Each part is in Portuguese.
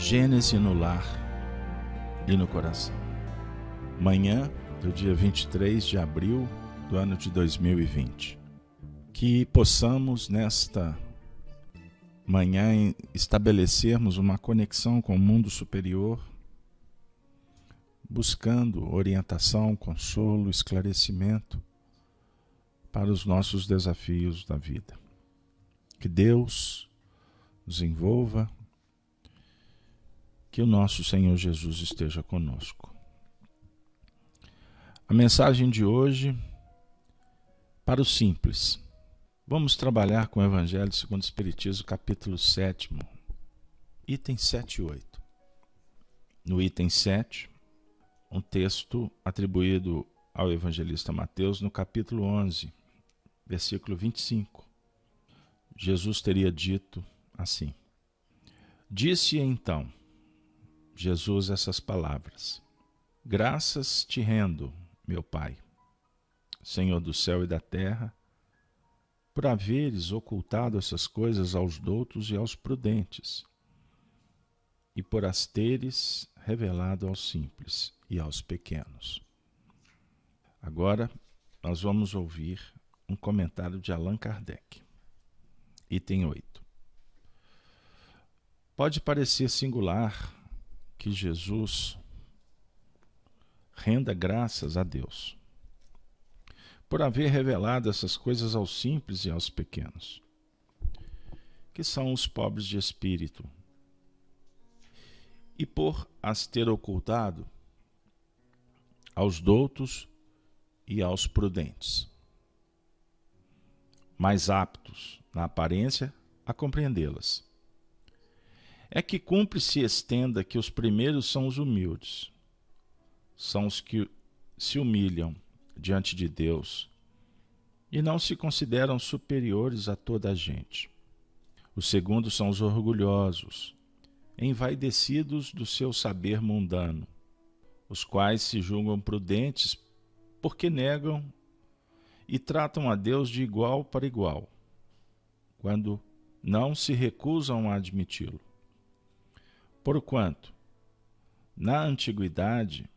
Gênese no lar e no coração. Manhã do dia 23 de abril do ano de 2020. Que possamos nesta manhã estabelecermos uma conexão com o mundo superior, buscando orientação, consolo, esclarecimento para os nossos desafios da vida. Que Deus nos envolva, que o nosso Senhor Jesus esteja conosco. A mensagem de hoje para o simples. Vamos trabalhar com o Evangelho segundo o Espiritismo, capítulo 7, item 7 e 8. No item 7, um texto atribuído ao evangelista Mateus no capítulo 11, versículo 25. Jesus teria dito assim: Disse então Jesus essas palavras: Graças te rendo, meu Pai, Senhor do céu e da terra, por haveres ocultado essas coisas aos doutos e aos prudentes, e por as teres revelado aos simples e aos pequenos. Agora nós vamos ouvir um comentário de Allan Kardec. Item 8. Pode parecer singular que Jesus renda graças a Deus por haver revelado essas coisas aos simples e aos pequenos, que são os pobres de espírito, e por as ter ocultado aos doutos e aos prudentes, mais aptos, na aparência, a compreendê-las. É que cumpre se estenda que os primeiros são os humildes, são os que se humilham diante de Deus e não se consideram superiores a toda a gente. Os segundos são os orgulhosos, envaidecidos do seu saber mundano, os quais se julgam prudentes porque negam e tratam a Deus de igual para igual, quando não se recusam a admiti-lo. Porquanto, na antiguidade,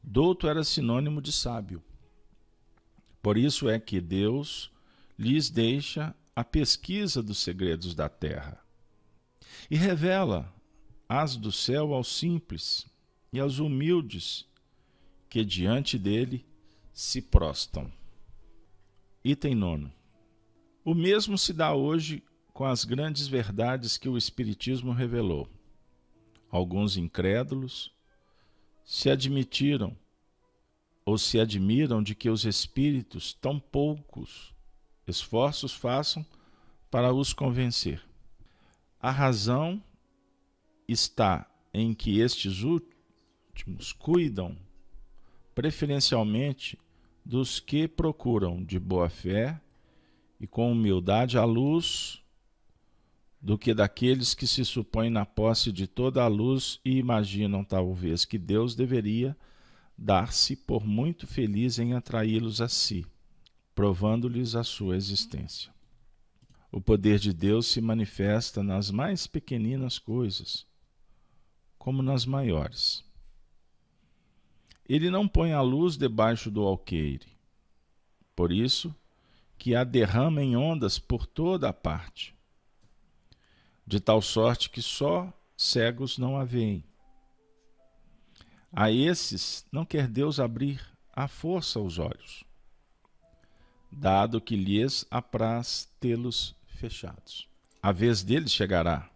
douto era sinônimo de sábio. Por isso é que Deus lhes deixa a pesquisa dos segredos da terra e revela as do céu aos simples e aos humildes que diante dele se prostam. Item 9. O mesmo se dá hoje com as grandes verdades que o Espiritismo revelou. Alguns incrédulos se admitiram ou se admiram de que os espíritos tão poucos esforços façam para os convencer. A razão está em que estes últimos cuidam preferencialmente dos que procuram de boa fé e com humildade a luz, do que daqueles que se supõem na posse de toda a luz e imaginam talvez que Deus deveria dar-se por muito feliz em atraí-los a si, provando-lhes a sua existência. O poder de Deus se manifesta nas mais pequeninas coisas, como nas maiores. Ele não põe a luz debaixo do alqueire, por isso que a derrama em ondas por toda a parte, de tal sorte que só cegos não a veem. A esses não quer Deus abrir à força os olhos, dado que lhes apraz tê-los fechados. A vez deles chegará,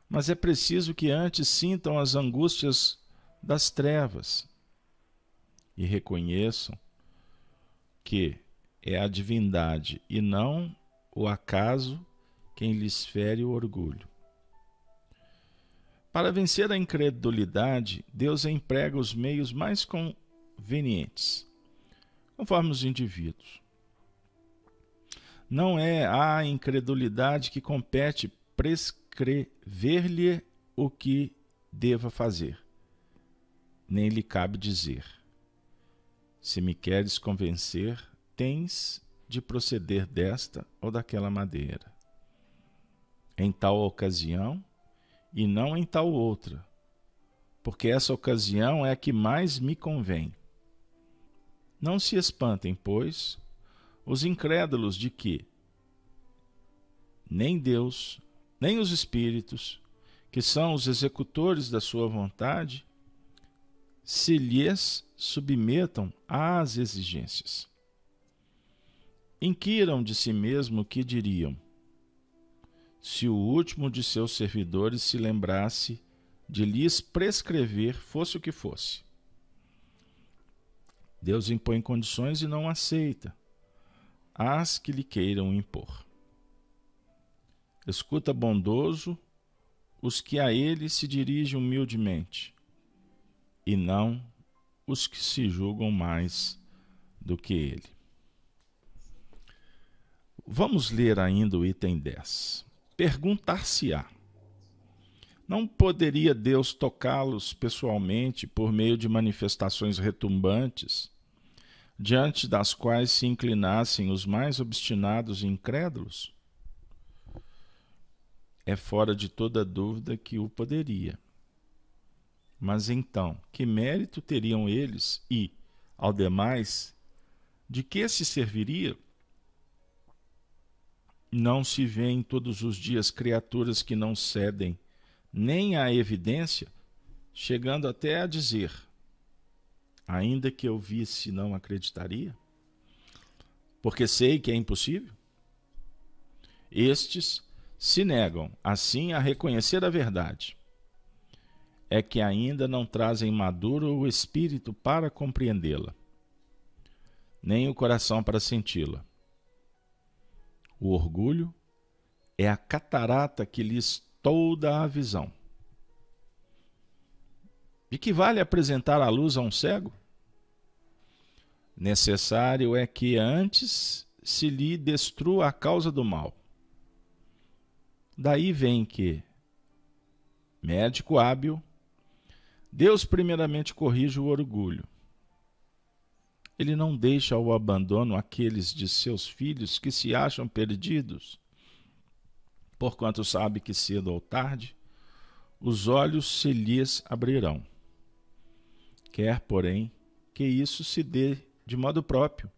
mas é preciso que antes sintam as angústias das trevas e reconheçam que é a divindade e não o acaso quem lhes fere o orgulho. Para vencer a incredulidade, Deus emprega os meios mais convenientes, conforme os indivíduos. Não é a incredulidade que compete prescrever-lhe o que deva fazer, nem lhe cabe dizer: se me queres convencer, tens de proceder desta ou daquela maneira. Em tal ocasião, e não em tal outra, porque essa ocasião é a que mais me convém. Não se espantem, pois, os incrédulos de que nem Deus, nem os espíritos, que são os executores da sua vontade, se lhes submetam às exigências. Inquiram de si mesmo o que diriam, se o último de seus servidores se lembrasse de lhes prescrever, fosse o que fosse. Deus impõe condições e não aceita as que lhe queiram impor. Escuta bondoso os que a ele se dirigem humildemente, e não os que se julgam mais do que ele. Vamos ler ainda o item 10. Perguntar-se-á: não poderia Deus tocá-los pessoalmente por meio de manifestações retumbantes, diante das quais se inclinassem os mais obstinados e incrédulos? É fora de toda dúvida que o poderia. Mas então, que mérito teriam eles e, ao demais, de que se serviria? Não se vêem todos os dias criaturas que não cedem nem à evidência, chegando até a dizer: ainda que eu visse, não acreditaria? Porque sei que é impossível? Estes se negam, assim, a reconhecer a verdade. É que ainda não trazem maduro o espírito para compreendê-la, nem o coração para senti-la. O orgulho é a catarata que lhes tolda a visão. De que vale apresentar a luz a um cego? Necessário é que antes se lhe destrua a causa do mal. Daí vem que, médico hábil, Deus primeiramente corrige o orgulho. Ele não deixa ao abandono aqueles de seus filhos que se acham perdidos, porquanto sabe que cedo ou tarde os olhos se lhes abrirão. Quer, porém, que isso se dê de modo próprio.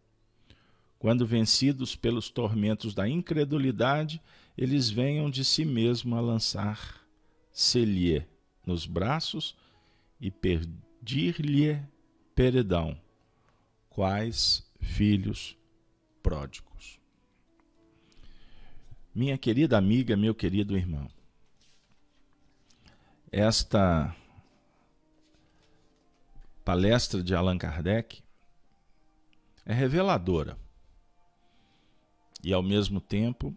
Quando vencidos pelos tormentos da incredulidade, eles venham de si mesmo a lançar-se-lhe nos braços e pedir-lhe perdão, quais filhos pródigos. Minha querida amiga, meu querido irmão, esta palestra de Allan Kardec é reveladora e, ao mesmo tempo,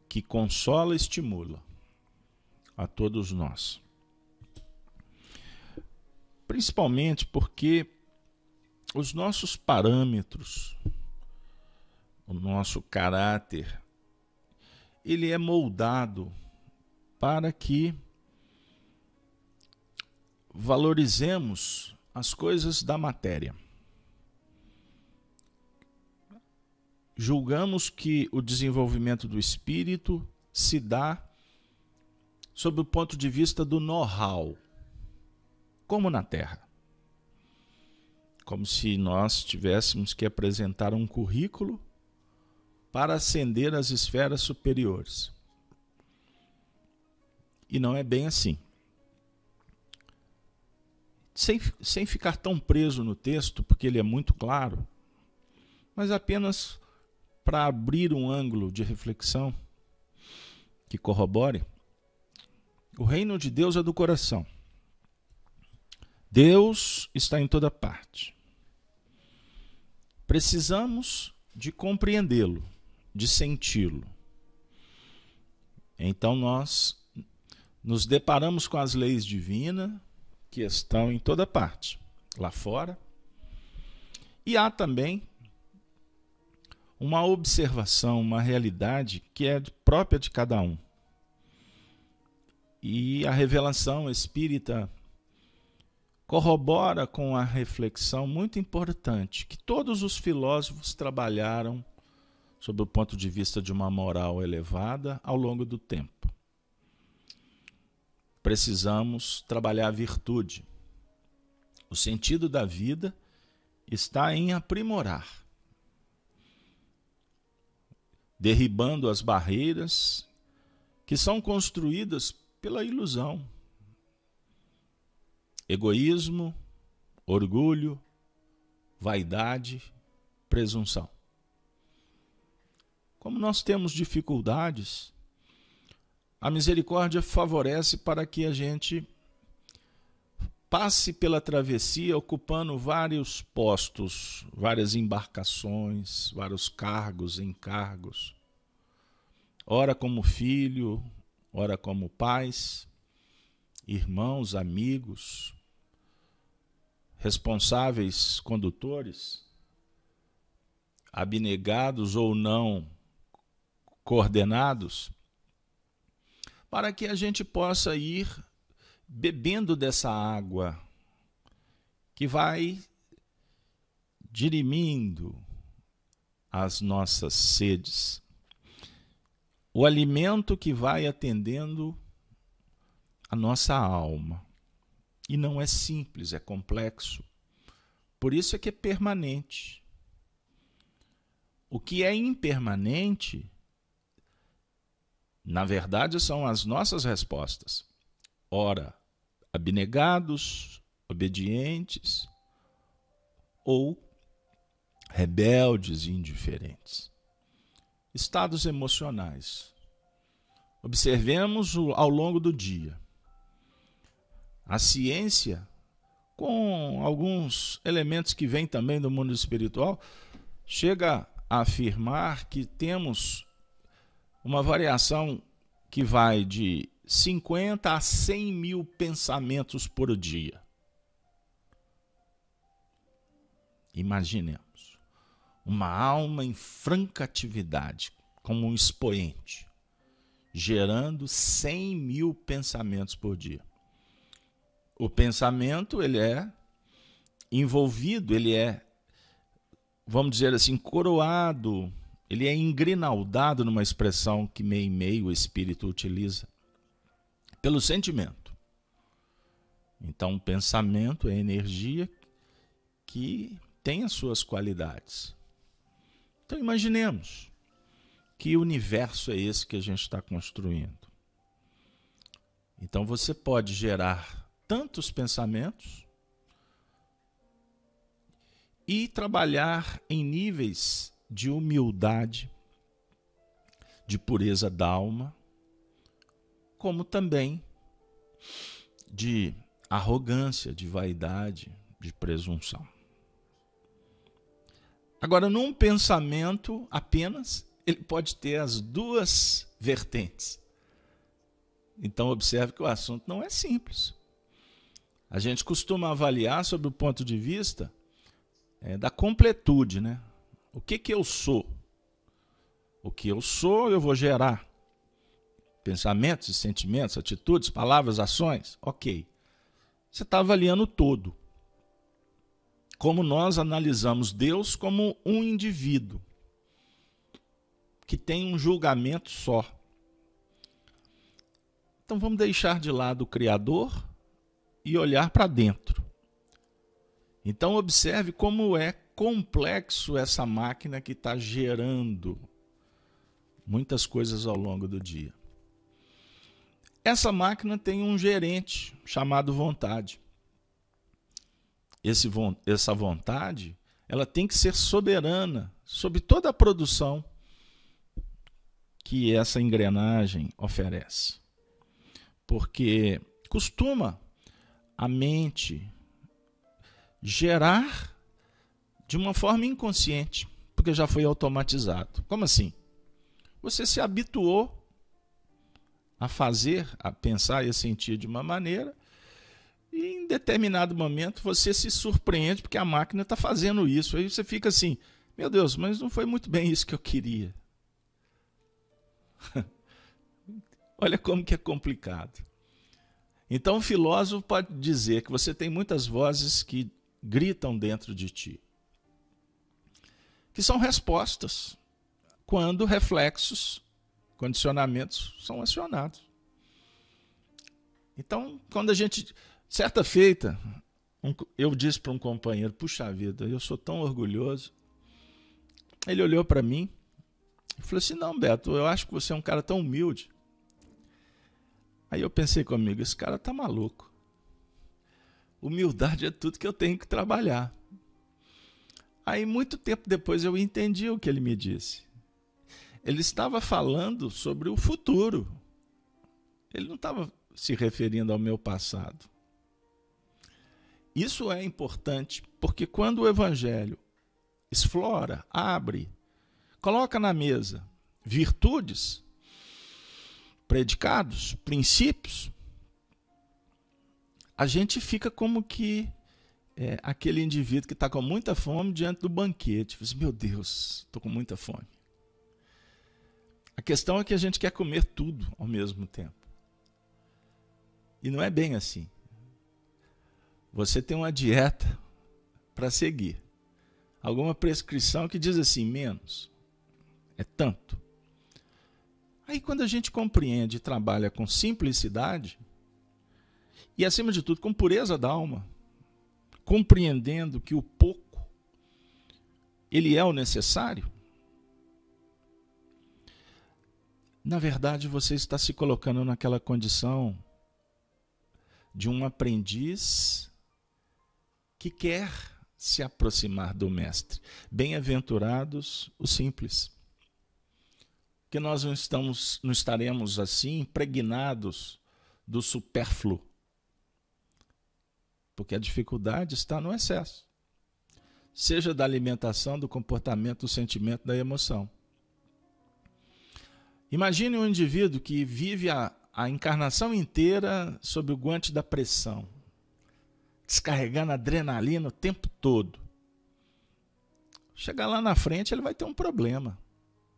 que consola e estimula a todos nós. Principalmente porque os nossos parâmetros, o nosso caráter, ele é moldado para que valorizemos as coisas da matéria. Julgamos que o desenvolvimento do espírito se dá sob o ponto de vista do know-how, como na Terra. Como se nós tivéssemos que apresentar um currículo para ascender às esferas superiores. E não é bem assim. Sem ficar tão preso no texto, porque ele é muito claro, mas apenas para abrir um ângulo de reflexão que corrobore. O reino de Deus é do coração. Deus está em toda parte. Precisamos de compreendê-lo, de senti-lo. Então nós nos deparamos com as leis divinas que estão em toda parte, lá fora. E há também uma observação, uma realidade que é própria de cada um. E a revelação espírita corrobora com a reflexão muito importante que todos os filósofos trabalharam sob o ponto de vista de uma moral elevada ao longo do tempo. precisamos trabalhar a virtude. O sentido da vida está em aprimorar, derribando as barreiras que são construídas pela ilusão. Egoísmo, orgulho, vaidade, presunção. Como nós temos dificuldades, a misericórdia favorece para que a gente passe pela travessia ocupando vários postos, várias embarcações, vários cargos, encargos. Ora como filho, ora como pais, irmãos, amigos, responsáveis condutores, abnegados ou não coordenados, para que a gente possa ir bebendo dessa água que vai dirimindo as nossas sedes. O alimento que vai atendendo a nossa alma. E não é simples, é complexo. Por isso é que é permanente. O que é impermanente, na verdade, são as nossas respostas. Ora, abnegados, obedientes, ou rebeldes e indiferentes. Estados emocionais. Observemos ao longo do dia. A ciência, com alguns elementos que vêm também do mundo espiritual, chega a afirmar que temos uma variação que vai de 50 a 100 mil pensamentos por dia. Imaginemos uma alma em franca atividade, como um expoente, gerando 100 mil pensamentos por dia. O pensamento, ele é envolvido, ele é, vamos dizer assim, coroado, ele é engrinaldado numa expressão que meio e meio o espírito utiliza, pelo sentimento. Então, o pensamento é energia que tem as suas qualidades. Então, imaginemos que universo é esse que a gente está construindo. Então, você pode gerar tantos pensamentos e trabalhar em níveis de humildade, de pureza da alma, como também de arrogância, de vaidade, de presunção. Agora, num pensamento apenas, ele pode ter as duas vertentes. Então, observe que o assunto não é simples. A gente costuma avaliar sob o ponto de vista da completude, né? O que eu sou? O que eu sou, eu vou gerar. Pensamentos e sentimentos, atitudes, palavras, ações. Ok. Você está avaliando o todo. Como nós analisamos Deus como um indivíduo que tem um julgamento só. Então vamos deixar de lado o Criador e olhar para dentro. Então observe como é complexo essa máquina que está gerando muitas coisas ao longo do dia. Essa máquina tem um gerente chamado vontade. Essa vontade, ela tem que ser soberana sobre toda a produção que essa engrenagem oferece. Porque costuma a mente gerar de uma forma inconsciente, porque já foi automatizado. Como assim? Você se habituou a fazer, a pensar e a sentir de uma maneira, e em determinado momento você se surpreende porque a máquina está fazendo isso. Aí você fica assim, meu Deus, mas não foi muito bem isso que eu queria. Olha como que é complicado. Então o filósofo pode dizer que você tem muitas vozes que gritam dentro de ti, que são respostas quando reflexos, condicionamentos são acionados. Então, quando a gente... Certa feita, eu disse para um companheiro, puxa vida, eu sou tão orgulhoso. Ele olhou para mim e falou assim, não, Beto, eu acho que você é um cara tão humilde. Aí eu pensei comigo, esse cara tá maluco. Humildade é tudo que eu tenho que trabalhar. Aí, muito tempo depois, eu entendi o que ele me disse. Ele estava falando sobre o futuro. Ele não estava se referindo ao meu passado. Isso é importante, porque quando o Evangelho explora, abre, coloca na mesa virtudes, predicados, princípios, a gente fica como que aquele indivíduo que está com muita fome diante do banquete. Diz, meu Deus, estou com muita fome. A questão é que a gente quer comer tudo ao mesmo tempo. E não é bem assim. Você tem uma dieta para seguir. Alguma prescrição que diz assim, menos, é tanto. Aí quando a gente compreende e trabalha com simplicidade, e acima de tudo com pureza da alma, compreendendo que o pouco, ele é o necessário, na verdade você está se colocando naquela condição de um aprendiz que quer se aproximar do mestre. Bem-aventurados os simples. Que nós não estaremos assim impregnados do supérfluo. Porque a dificuldade está no excesso. Seja da alimentação, do comportamento, do sentimento, da emoção. Imagine um indivíduo que vive a encarnação inteira sob o guante da pressão, descarregando adrenalina o tempo todo. Chegar lá na frente, ele vai ter um problema.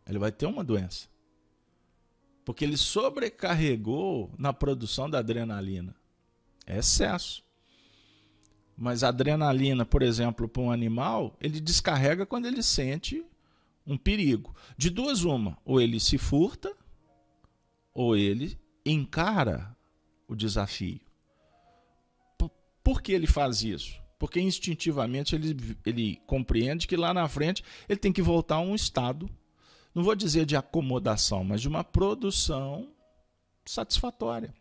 Ele vai ter uma doença. Porque ele sobrecarregou na produção da adrenalina. É excesso. Mas a adrenalina, por exemplo, para um animal, ele descarrega quando ele sente um perigo. De duas uma, ou ele se furta, ou ele encara o desafio. Por que ele faz isso? Porque instintivamente ele compreende que lá na frente ele tem que voltar a um estado, não vou dizer de acomodação, mas de uma produção satisfatória.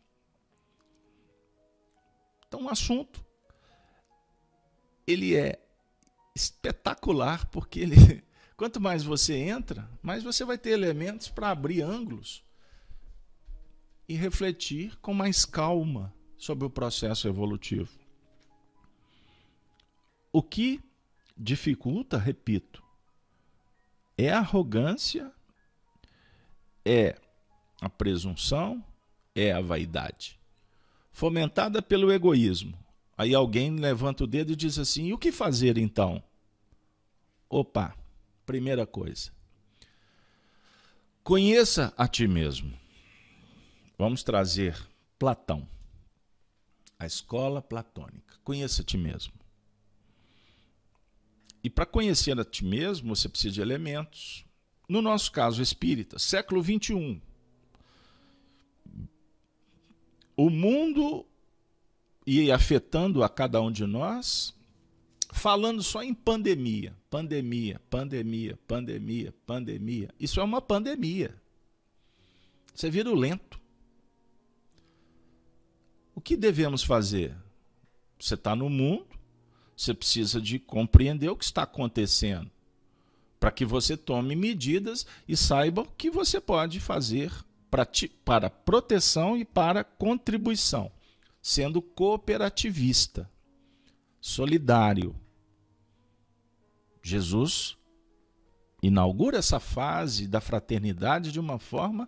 Então o assunto ele é espetacular, porque quanto mais você entra, mais você vai ter elementos para abrir ângulos e refletir com mais calma sobre o processo evolutivo. O que dificulta, repito, é a arrogância, é a presunção, é a vaidade, fomentada pelo egoísmo. Aí alguém levanta o dedo e diz assim, e o que fazer então? Opa, primeira coisa, conheça a ti mesmo. Vamos trazer Platão, a escola platônica. Conheça a ti mesmo. E para conhecer a ti mesmo, você precisa de elementos. No nosso caso espírita, século XXI. O mundo ia afetando a cada um de nós, falando só em pandemia. Pandemia, pandemia, pandemia, pandemia. Isso é uma pandemia. Isso é virulento. O que devemos fazer? Você está no mundo, você precisa de compreender o que está acontecendo, para que você tome medidas e saiba o que você pode fazer para proteção e para contribuição, sendo cooperativista, solidário. Jesus inaugura essa fase da fraternidade de uma forma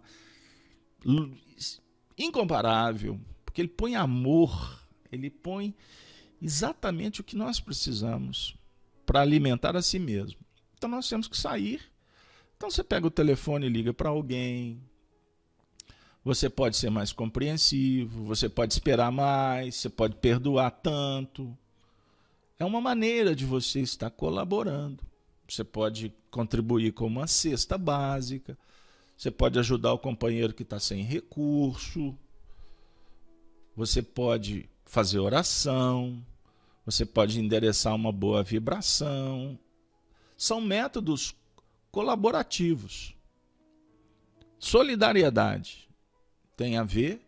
incomparável, porque ele põe amor, ele põe exatamente o que nós precisamos para alimentar a si mesmo. Então nós temos que sair. Então você pega o telefone e liga para alguém. Você pode ser mais compreensivo, você pode esperar mais, você pode perdoar tanto. É uma maneira de você estar colaborando. Você pode contribuir com uma cesta básica, você pode ajudar o companheiro que está sem recurso. você pode fazer oração, você pode endereçar uma boa vibração. São métodos colaborativos. Solidariedade tem a ver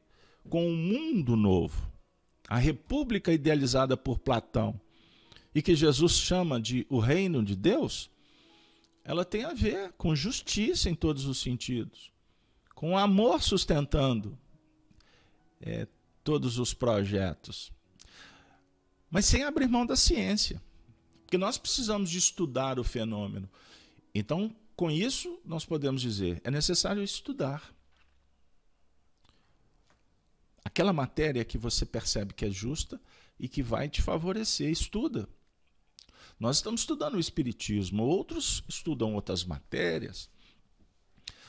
com um mundo novo. A república idealizada por Platão e que Jesus chama de o reino de Deus, ela tem a ver com justiça em todos os sentidos, com amor sustentando todos os projetos, mas sem abrir mão da ciência, porque nós precisamos de estudar o fenômeno. Então, com isso, nós podemos dizer, é necessário estudar. Aquela matéria que você percebe que é justa e que vai te favorecer, estuda. Nós estamos estudando o Espiritismo, outros estudam outras matérias,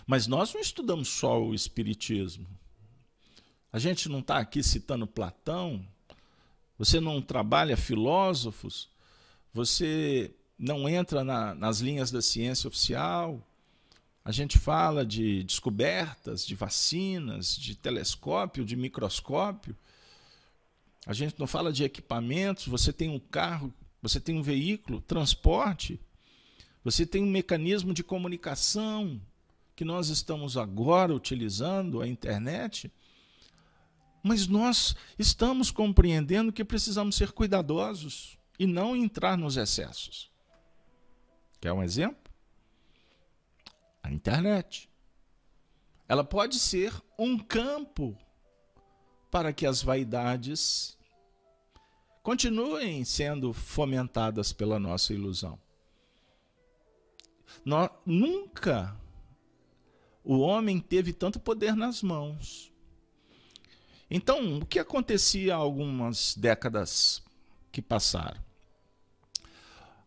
mas nós não estudamos só o Espiritismo. A gente não está aqui citando Platão, você não trabalha filósofos, você não entra nas linhas da ciência oficial. A gente fala de descobertas, de vacinas, de telescópio, de microscópio. A gente não fala de equipamentos. Você tem um carro, você tem um veículo, transporte. Você tem um mecanismo de comunicação que nós estamos agora utilizando, a internet. Mas nós estamos compreendendo que precisamos ser cuidadosos e não entrar nos excessos. Quer um exemplo? A internet. Ela pode ser um campo para que as vaidades continuem sendo fomentadas pela nossa ilusão. Nunca o homem teve tanto poder nas mãos. Então, o que acontecia há algumas décadas que passaram?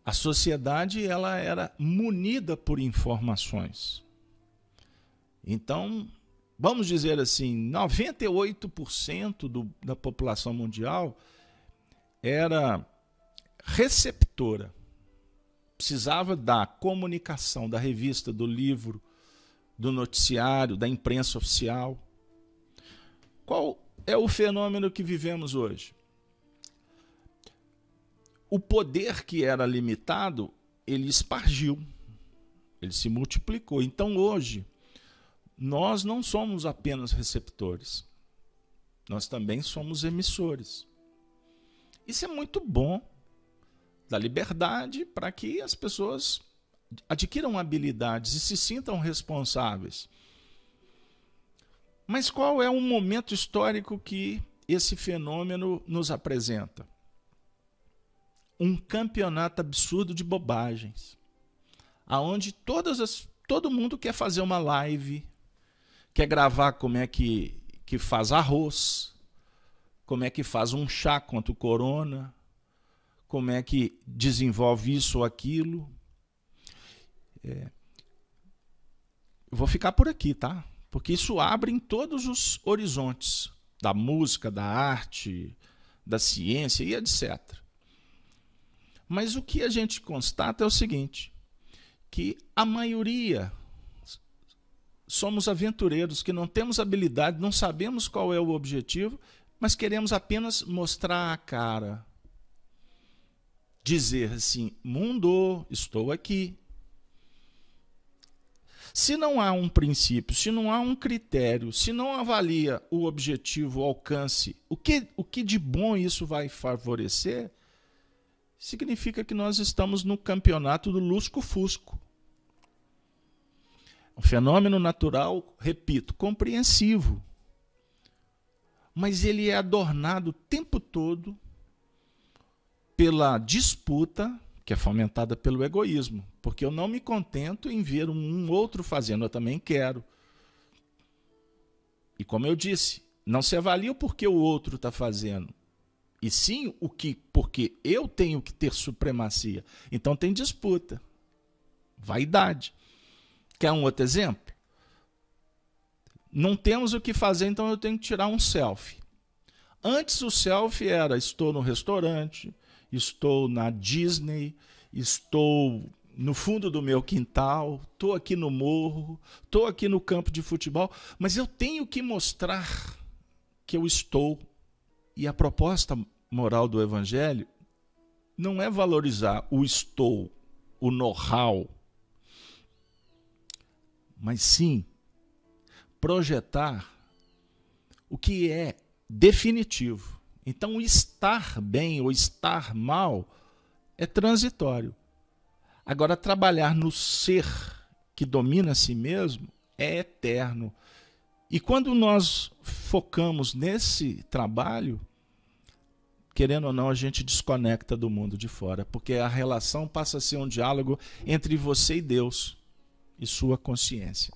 A sociedade ela era munida por informações. Então, vamos dizer assim, 98% da população mundial era receptora. Precisava da comunicação, da revista, do livro, do noticiário, da imprensa oficial. Qual é o fenômeno que vivemos hoje? O poder que era limitado, ele espargiu, ele se multiplicou. Então, hoje, nós não somos apenas receptores, nós também somos emissores. Isso é muito bom, dá liberdade para que as pessoas adquiram habilidades e se sintam responsáveis. Mas qual é o momento histórico que esse fenômeno nos apresenta? Um campeonato absurdo de bobagens, aonde todo mundo quer fazer uma live, quer gravar como é que faz arroz, como é que faz um chá contra o corona, como é que desenvolve isso ou aquilo. Eu vou ficar por aqui, tá? Porque isso abre em todos os horizontes da música, da arte, da ciência e etc. Mas o que a gente constata é o seguinte, que a maioria somos aventureiros, que não temos habilidade, não sabemos qual é o objetivo, mas queremos apenas mostrar a cara. Dizer assim, mundo, estou aqui. Se não há um princípio, se não há um critério, se não avalia o objetivo, o alcance, o que de bom isso vai favorecer, significa que nós estamos no campeonato do lusco-fusco. Um fenômeno natural, repito, compreensivo. Mas ele é adornado o tempo todo pela disputa, que é fomentada pelo egoísmo. Porque eu não me contento em ver um outro fazendo, eu também quero. E como eu disse, não se avalia o porquê o outro está fazendo. E sim porque eu tenho que ter supremacia. Então tem disputa. Vaidade. Quer um outro exemplo? Não temos o que fazer, então eu tenho que tirar um selfie. Antes o selfie era, estou no restaurante, estou na Disney, estou no fundo do meu quintal, estou aqui no morro, estou aqui no campo de futebol, mas eu tenho que mostrar que eu estou E a proposta moral do Evangelho não é valorizar o estou, o know-how, mas sim projetar o que é definitivo. Então, estar bem ou estar mal é transitório. Agora, trabalhar no ser que domina a si mesmo é eterno. E quando nós focamos nesse trabalho, querendo ou não, a gente desconecta do mundo de fora, porque a relação passa a ser um diálogo entre você e Deus e sua consciência.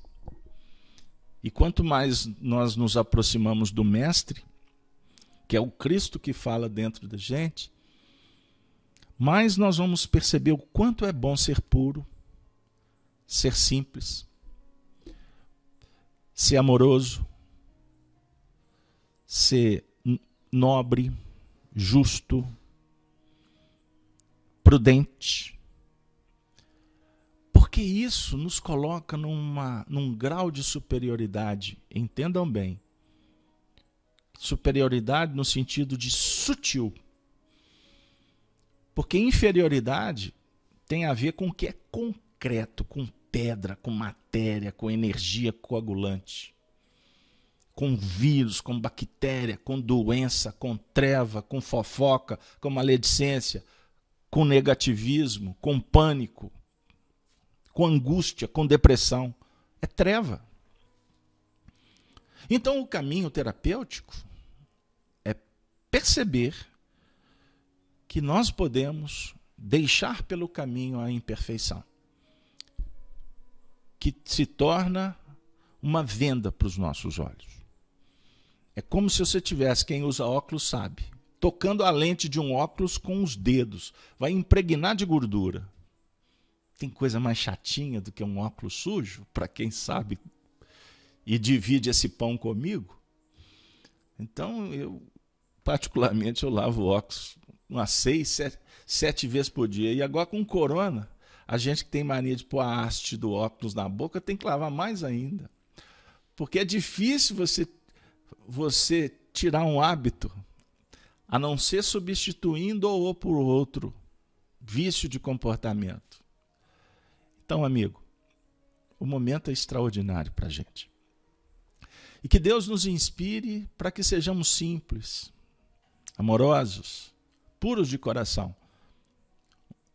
E quanto mais nós nos aproximamos do Mestre, que é o Cristo que fala dentro da gente, mais nós vamos perceber o quanto é bom ser puro, ser simples, ser amoroso, ser nobre, justo, prudente. Porque isso nos coloca num grau de superioridade, entendam bem. Superioridade no sentido de sutil. Porque inferioridade tem a ver com o que é concreto, com pedra, com matéria, com energia coagulante, com vírus, com bactéria, com doença, com treva, com fofoca, com maledicência, com negativismo, com pânico, com angústia, com depressão. É treva. Então, o caminho terapêutico é perceber que nós podemos deixar pelo caminho a imperfeição, que se torna uma venda para os nossos olhos. É como se você tivesse, quem usa óculos sabe, tocando a lente de um óculos com os dedos, vai impregnar de gordura. Tem coisa mais chatinha do que um óculos sujo, para quem sabe e divide esse pão comigo? Então, particularmente, eu lavo óculos umas 6, 7 vezes por dia. E agora com corona, a gente que tem mania de pôr a haste do óculos na boca tem que lavar mais ainda. Porque é difícil você tirar um hábito, a não ser substituindo ou por outro vício de comportamento. Então, amigo, o momento é extraordinário para a gente. E que Deus nos inspire para que sejamos simples, amorosos, puros de coração.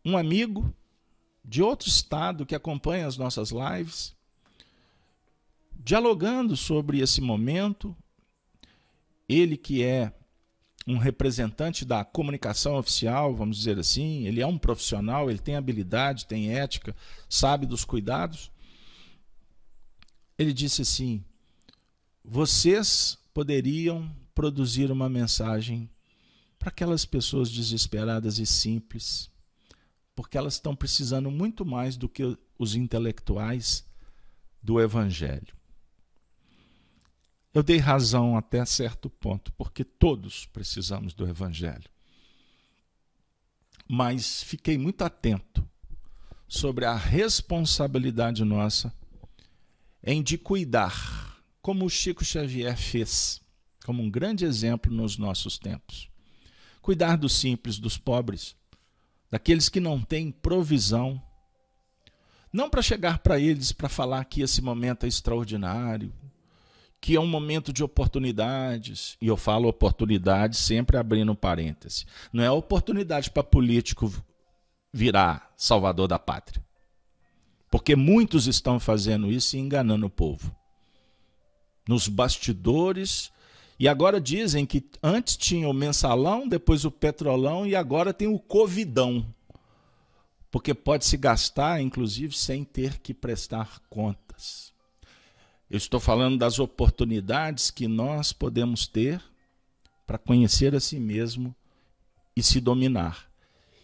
Um amigo de outro estado que acompanha as nossas lives, dialogando sobre esse momento, ele que é um representante da comunicação oficial, vamos dizer assim, ele é um profissional, ele tem habilidade, tem ética, sabe dos cuidados. Ele disse assim: vocês poderiam produzir uma mensagem para aquelas pessoas desesperadas e simples, porque elas estão precisando muito mais do que os intelectuais do Evangelho. Eu dei razão até certo ponto, porque todos precisamos do Evangelho. Mas fiquei muito atento sobre a responsabilidade nossa em de cuidar, como o Chico Xavier fez, como um grande exemplo nos nossos tempos. Cuidar dos simples, dos pobres, daqueles que não têm provisão. Não para chegar para eles para falar que esse momento é extraordinário, que é um momento de oportunidades, e eu falo oportunidades sempre abrindo um parêntese. Não é oportunidade para político virar salvador da pátria, porque muitos estão fazendo isso e enganando o povo. Nos bastidores, e agora dizem que antes tinha o mensalão, depois o petrolão e agora tem o covidão, porque pode se gastar, inclusive, sem ter que prestar contas. Eu estou falando das oportunidades que nós podemos ter para conhecer a si mesmo e se dominar.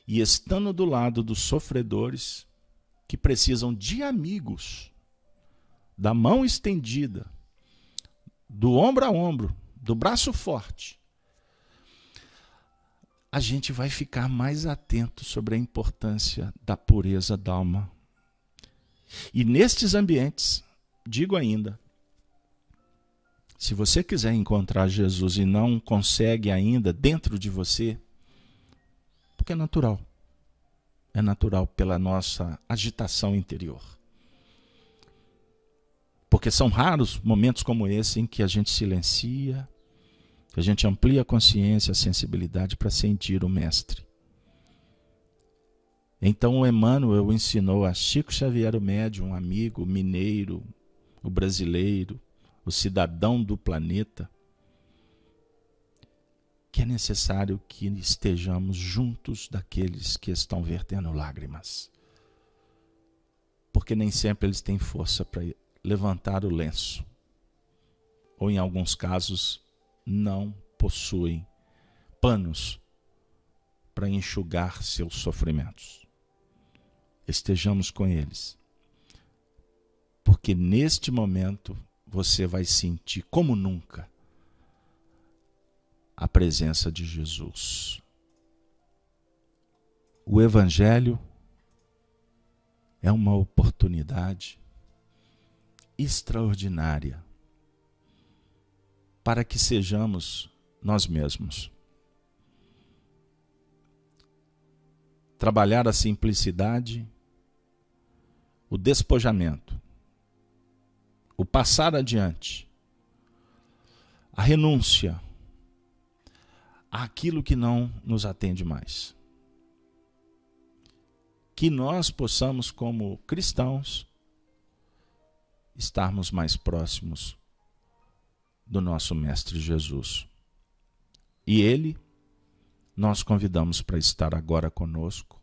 E estando do lado dos sofredores que precisam de amigos, da mão estendida, do ombro a ombro, do braço forte, a gente vai ficar mais atento sobre a importância da pureza da alma. E nestes ambientes, digo ainda, Se você quiser encontrar Jesus e não consegue ainda dentro de você, porque é natural. É natural pela nossa agitação interior. Porque são raros momentos como esse em que a gente silencia, que a gente amplia a consciência, a sensibilidade para sentir o Mestre. Então o Emmanuel ensinou a Chico Xavier, o médium, um amigo, o mineiro, o brasileiro, o cidadão do planeta, que é necessário que estejamos juntos daqueles que estão vertendo lágrimas. Porque nem sempre eles têm força para levantar o lenço. Ou em alguns casos não possuem panos para enxugar seus sofrimentos. Estejamos com eles. Porque neste momento você vai sentir como nunca a presença de Jesus. O Evangelho é uma oportunidade extraordinária para que sejamos nós mesmos. Trabalhar a simplicidade, o despojamento, o passar adiante, a renúncia àquilo que não nos atende mais. Que nós possamos, como cristãos, estarmos mais próximos do nosso Mestre Jesus. E Ele, nós convidamos para estar agora conosco,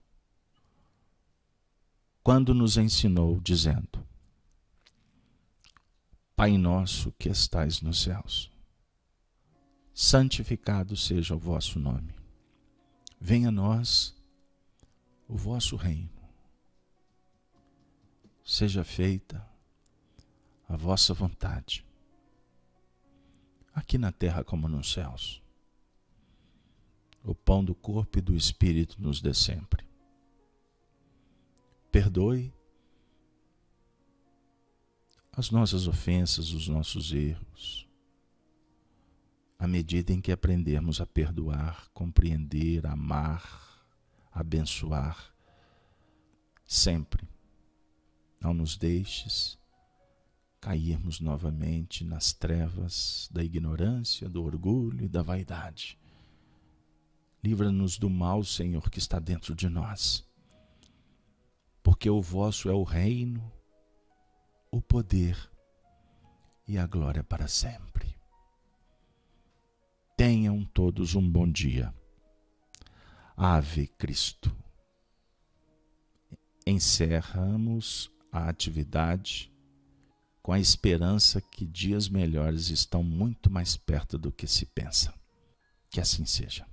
quando nos ensinou dizendo: Pai nosso que estais nos céus, santificado seja o vosso nome. Venha a nós o vosso reino. Seja feita a vossa vontade, aqui na terra como nos céus. O pão do corpo e do espírito nos dê sempre. Perdoe as nossas ofensas, os nossos erros, à medida em que aprendermos a perdoar, compreender, amar, abençoar, sempre. Não nos deixes cairmos novamente nas trevas da ignorância, do orgulho e da vaidade. Livra-nos do mal, Senhor, que está dentro de nós. Porque o vosso é o reino, o poder e a glória para sempre. Tenham todos um bom dia. Ave Cristo. Encerramos a atividade com a esperança que dias melhores estão muito mais perto do que se pensa. Que assim seja.